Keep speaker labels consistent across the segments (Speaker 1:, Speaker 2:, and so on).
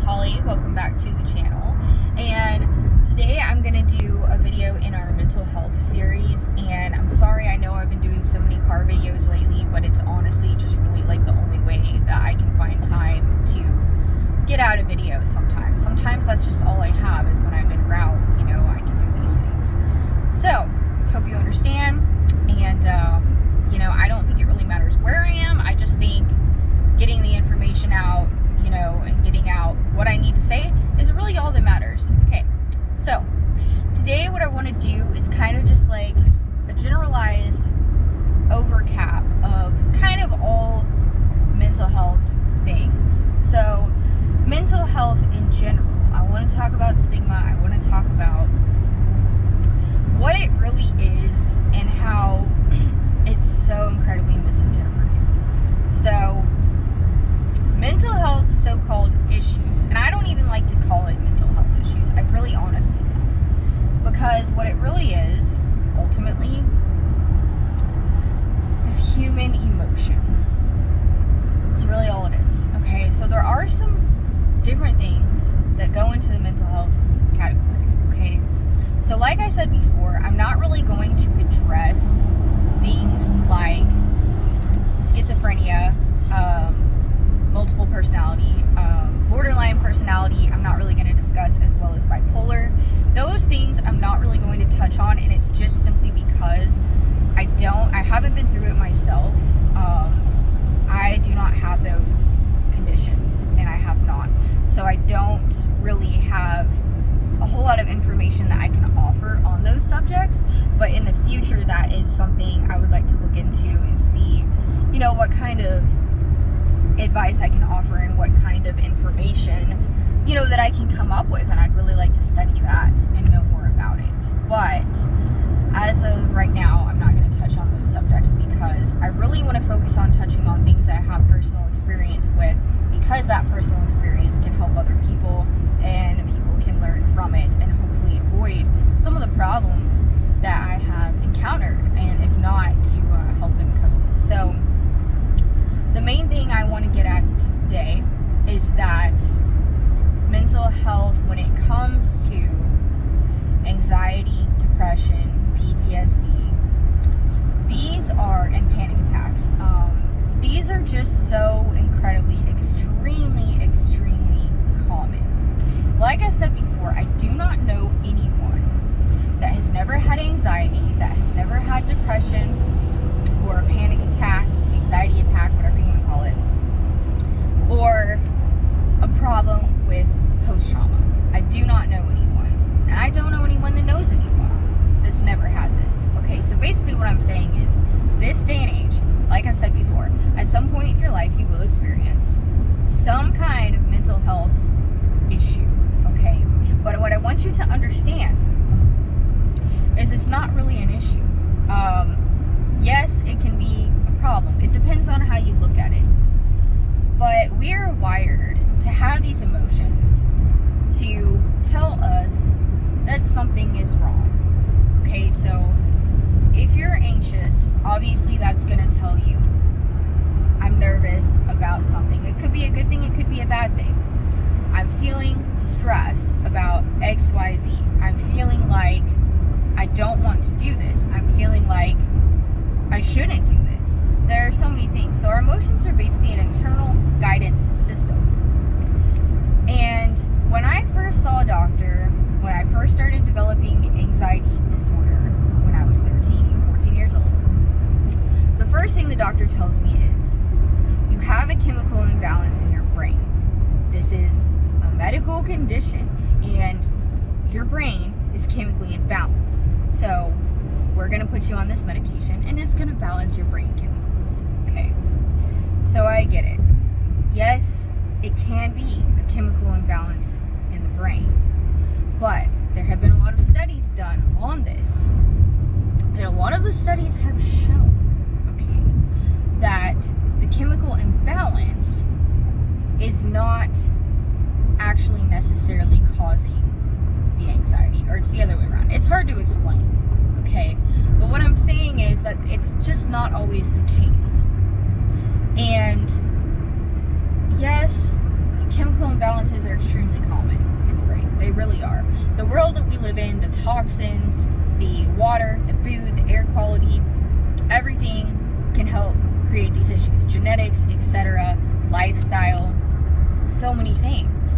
Speaker 1: Holly. Welcome back to the channel. And today I'm going to do a video in our mental health series. And I'm sorry, I know I've been doing so many car videos lately, but it's honestly just really like the only way that I can find time to get out a video sometimes. Sometimes that's just all I have is when I'm en route, I can do these things. So, hope you understand. And, I don't think it really matters where I am. I just think getting the information out, and getting out what I need to say is really all that matters. Okay, so today what I want to do is kind of just like a generalized overcap of kind of all mental health things. So mental health in general, I want to talk about stigma. I want to talk about what it really is and how it's so incredibly misinterpreted. So mental health so-called issues, and I don't even like to call it mental health issues. I really honestly don't. Because what it really is, ultimately, is human emotion. It's really all it is. Okay, so there are some different things that go into the mental health category. Okay, so like I said before, I'm not really going to address things like schizophrenia, multiple personality, borderline personality. I'm not really going to discuss, as well as bipolar. Those things I'm not really going to touch on, and it's just simply because I haven't been through it myself. I do not have those conditions, and I have not. So I don't really have a whole lot of information that I can offer on those subjects, but in the future, that is something I would like to look into and see, what kind of advice I can offer and what kind of information, that I can come up with, and I'd really like to study that and know more about it. But as of right now, I'm not going to touch on those subjects because I really want to focus on touching on things that I have personal experience with, because that personal experience can help other people and people can learn from it and hopefully avoid some of the problems that I have encountered, and if not, to help them cope. So the main thing I want to get at today is that mental health, when it comes to anxiety, depression, PTSD, and panic attacks, these are just so incredibly, extremely common. Like I said before, I do not know anyone that has never had anxiety, that has never had depression or a panic attack, anxiety attack, whatever you want to call it, or a problem with post-trauma. I do not know anyone, and I don't know anyone that knows anyone that's never had this. Okay, so basically what I'm saying is, this day and age, like I've said before, at some point in your life you will experience some kind of mental health issue, okay? But what I want you to understand is it's not really an issue. Yes, it can be a problem. It depends on how you look at it. But we are wired to have these emotions to tell us that something is wrong. Okay, so if you're anxious, obviously that's going to tell you, I'm nervous about something. It could be a good thing, it could be a bad thing. I'm feeling stressed about XYZ. I'm feeling like I don't want to do this. I'm feeling like I shouldn't do this. There are so many things. So our emotions are basically an internal guidance system. And when I first saw a doctor, when I first started developing anxiety disorder, when I was 14 years old, the first thing the doctor tells me is, you have a chemical imbalance in your brain. This is a medical condition, and your brain is chemically imbalanced. So we're going to put you on this medication, and it's going to balance your brain chemicals. Okay, so I get it. Yes, it can be a chemical imbalance in the brain, but there have been a lot of studies done on this, and a lot of the studies have shown, okay, that the chemical imbalance is not actually necessarily causing the anxiety, or it's the other way around. It's hard to explain, okay? But what I'm saying is that it's just not always the case. And yes, chemical imbalances are extremely truly are. The world that we live in, the toxins, the water, the food, the air quality, everything can help create these issues. Genetics, etc., lifestyle, so many things.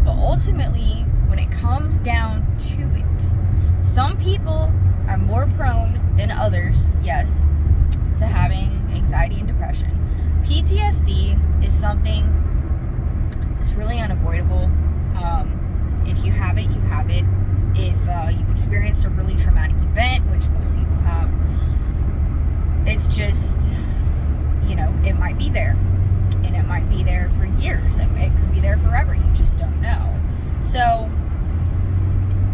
Speaker 1: But ultimately, when it comes down to it, some people are more prone than others, yes, to having anxiety and depression. PTSD is something that's really unavoidable. If you have it, you have it. If you've experienced a really traumatic event, which most people have, it's just, it might be there. And it might be there for years. It could be there forever. You just don't know. So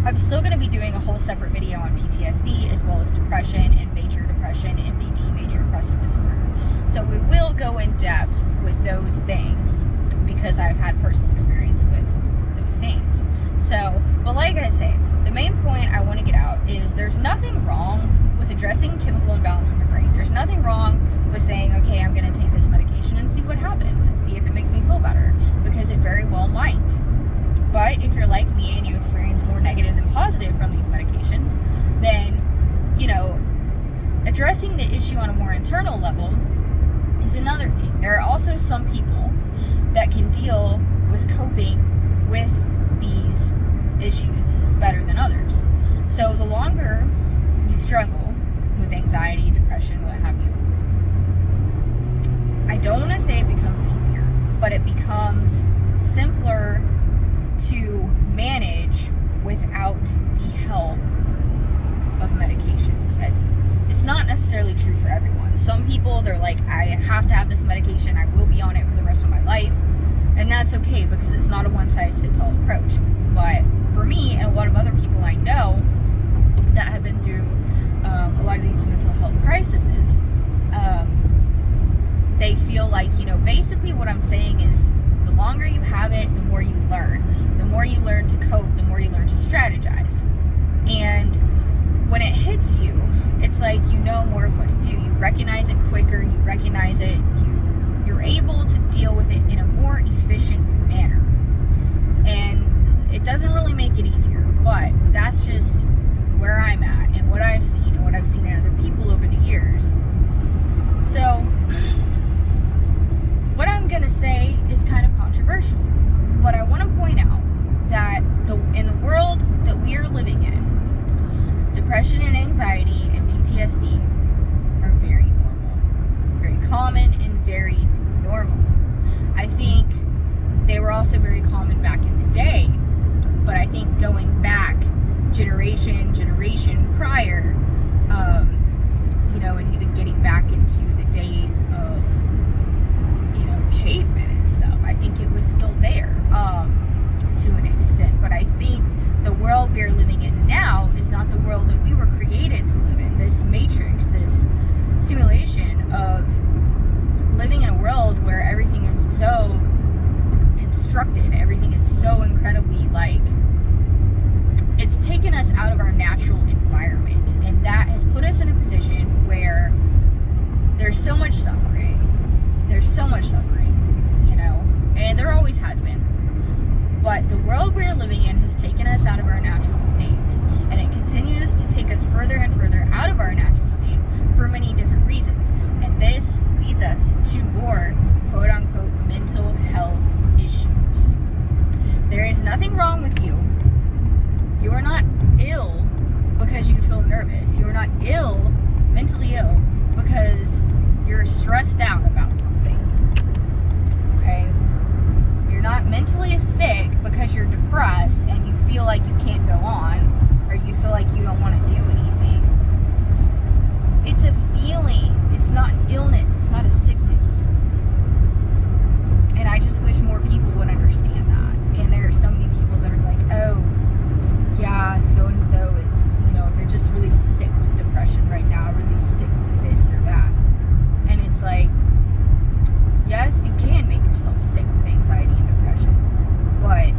Speaker 1: I'm still going to be doing a whole separate video on PTSD, as well as depression and major depression, MDD, major depressive disorder. So we will go in depth with those things because I've had personal experience with those things. So, but like I say, the main point I want to get out is there's nothing wrong with addressing chemical imbalance in your brain. There's nothing wrong with saying, okay, I'm going to take this medication and see what happens and see if it makes me feel better, because it very well might. But if you're like me and you experience more negative than positive from these medications, then, addressing the issue on a more internal level is another thing. There are also some people that can deal with coping with these issues better than others. So the longer you struggle with anxiety, depression, what have you, I don't want to say it becomes easier, but it becomes simpler to manage without the help of medications. And it's not necessarily true for everyone. Some people, they're like, I have to have this medication, I will be on it for the rest of my life. And that's okay, because it's not a one-size-fits-all approach. But for me and a lot of other people I know that have been through a lot of these mental health crises, they feel like, basically what I'm saying is the longer you have it, the more you learn. The more you learn to cope, the more you learn to strategize. And when it hits you, it's like you know more of what to do. You recognize it quicker, you recognize it, you're able to deal with it in a more efficient manner. And it doesn't really make it easier, but that's just where I'm at and what I've seen and what I've seen in other people over the years. So what I'm going to say is kind of controversial, but I want to point out that in the world that we are living in, depression and anxiety and PTSD are very normal, very common and very normal. I think they were also very common back in the day, but I think going back generation prior, and even getting back into the days of, cavemen and stuff, I think it was still there to an extent. But I think the world we are living in now is not the world that we were created to live in. This matrix, this simulation of living in a world where everything is so constructed, everything is so incredibly it's taken us out of our natural environment, and that has put us in a position where there's so much suffering, and there always has been. But the world we're living in has taken us out of our natural state, and it continues to take us further and further out of our natural state for many different reasons. And this leads us to more quote-unquote mental health issues. There is nothing wrong with you. You are not ill because you feel nervous. You are not mentally ill, because you're stressed out about something. Okay? You're not mentally sick because you're depressed and you feel like you can't go on, or you feel like you don't want to do anything. It's a feeling. It's not an illness. It's not a sickness. And I just wish more people would understand that. And there are so many people that are like, oh, yeah, so-and-so is, they're just really sick with depression right now, really sick with this or that. And it's like, yes, you can make yourself sick with anxiety and depression. But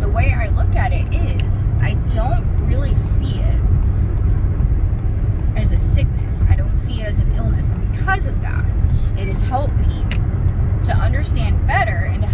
Speaker 1: the way I look at it is, I don't really see it as a sickness. I don't see it as an illness. And because of that, it has helped me to understand better and to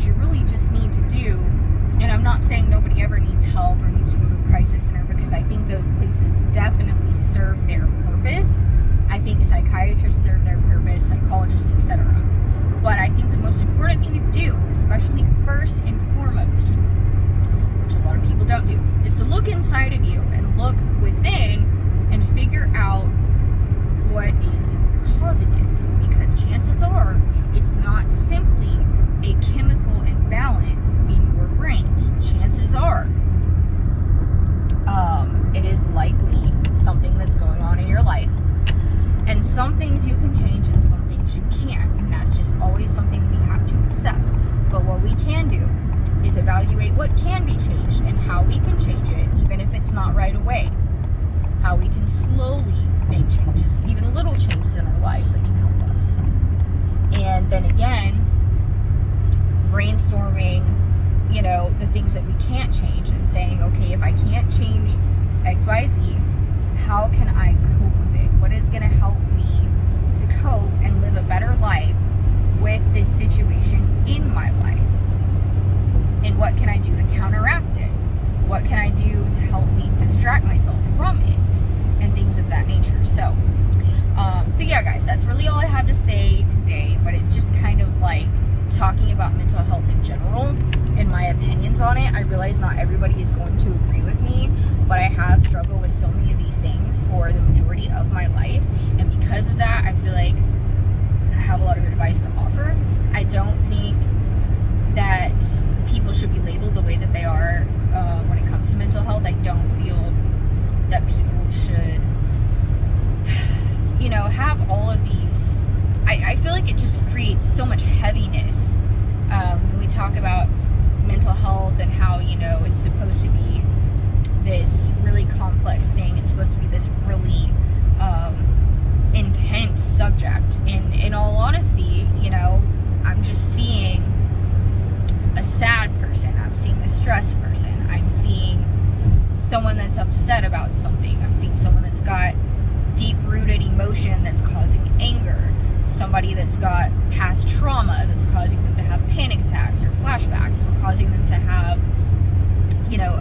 Speaker 1: what you really just need to do, and I'm not saying nobody ever needs help or needs to go to a crisis center, because I think those places definitely serve their purpose. I think psychiatrists serve their purpose, psychologists, etc. But I think the most important thing to do, especially first and foremost, which a lot of people don't do, is to look inside of you and look within and figure out what is causing it. Because chances are it's not simply a chemical imbalance in your brain. Chances are it is likely something that's going on in your life. And some things you can change and some things you can't. And that's just always something we have to accept. But what we can do is evaluate what can be changed and how we can change it, even if it's not right away. How we can slowly make changes, even little changes in our lives that can help us. And then again, brainstorming, the things that we can't change and saying, okay, if I can't change X, Y, Z, how can I cope with it? What is going to help me to cope and live a better life with this situation in my life? And what can I do to counteract it? What can I do to help me distract myself from it? And things of that nature. So yeah, guys, that's really all I have to say today. But it's just kind of like talking about mental health in general and my opinions on it. I realize not everybody is going to agree with me, but I have struggled with so many of these things for the majority of my life. And because of that, I feel like I have a lot of advice to offer. I don't think that people should be labeled the way that they are when it comes to mental health. I don't feel that people should, have all of these. I feel like it just creates so much heaviness when we talk about mental health and how, it's supposed to be this really complex thing. It's supposed to be this really intense subject. And in all honesty, I'm just seeing a sad person. I'm seeing a stressed person. I'm seeing someone that's upset about something. I'm seeing someone that's got deep-rooted emotion that's causing anger. Somebody that's got past trauma that's causing them to have panic attacks or flashbacks, or causing them to have,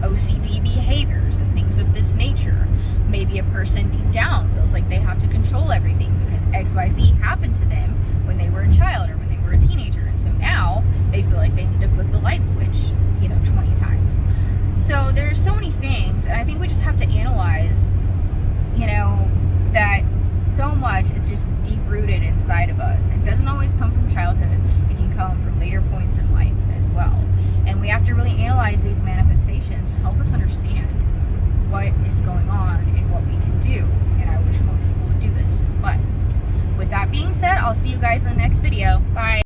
Speaker 1: OCD behaviors and things of this nature. Maybe a person deep down feels like they have to control everything because XYZ happened to them when they were a child or when they were a teenager. And so now they feel like they need to flip the light switch, 20 times. So there's so many things, and I think we just have to analyze, that so much is just deep-rooted inside of us. It doesn't always come from childhood. It can come from later points in life as well. And we have to really analyze these manifestations to help us understand.